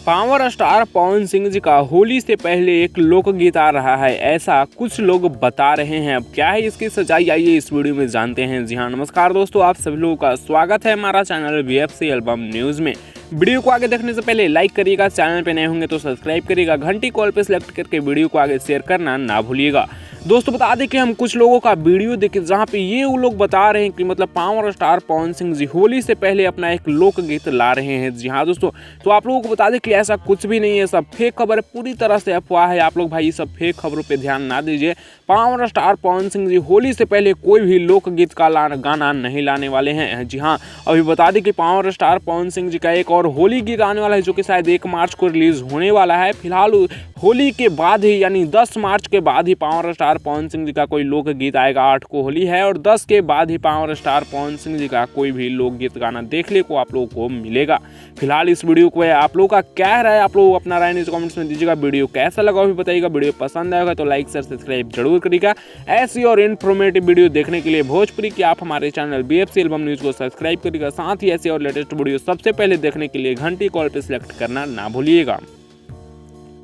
Power star Pawan Singh ji का होली से पहले एक लोकगीत आ रहा है, ऐसा कुछ लोग बता रहे हैं। अब क्या है इसकी सच्चाई, आइए इस वीडियो में जानते हैं। जी हाँ, नमस्कार दोस्तों, आप सभी लोगों का स्वागत है हमारा चैनल VFC एल्बम न्यूज़ में। वीडियो को आगे देखने से पहले लाइक करिएगा, चैनल पे नए होंगे तो सब्सक्राइब करिएगा, घंटी कॉल पे सिलेक्ट करके वीडियो को आगे शेयर करना ना भूलिएगा। दोस्तों बता दें कि हम कुछ लोगों का वीडियो देखे जहां पे ये वो लोग बता रहे हैं कि मतलब पावर स्टार पवन सिंह जी होली से पहले अपना एक लोकगीत ला रहे हैं। जी हाँ दोस्तों, तो आप लोगों को बता दें कि ऐसा कुछ भी नहीं है, सब फेक खबर है, पूरी तरह से अफवाह है। आप लोग भाई सब फेक खबरों पे ध्यान ना दीजिए। पावर स्टार पवन सिंह जी होली से पहले कोई भी लोकगीत का गाना नहीं लाने वाले हैं। जी हाँ, अभी बता दें कि पावर स्टार पवन सिंह जी का एक और होली गीत आने वाला है, जो कि शायद 1 मार्च को रिलीज होने वाला है। फिलहाल होली के बाद ही यानी 10 मार्च के बाद ही पावर स्टार पवन सिंह जी का कोई लोकगीत आएगा। 8 को होली है और 10 के बाद ही पावर स्टार पवन सिंह जी का कोई भी लोकगीत गाना देखने को आप लोगों को मिलेगा। फिलहाल इस वीडियो को आप लोगों का क्या राय, आप लोग अपना राय नीचे कमेंट्स में दीजिएगा। वीडियो कैसा लगा भी बताइएगा। वीडियो पसंद आएगा तो लाइक शेयर सब्सक्राइब जरूर करिएगा। ऐसी और इन्फॉर्मेटिव वीडियो देखने के लिए भोजपुरी की आप हमारे चैनल VFC एल्बम न्यूज़ को सब्सक्राइब करिएगा। साथ ही ऐसे और लेटेस्ट वीडियो सबसे पहले देखने के लिए घंटी कॉल पर सिलेक्ट करना ना भूलिएगा।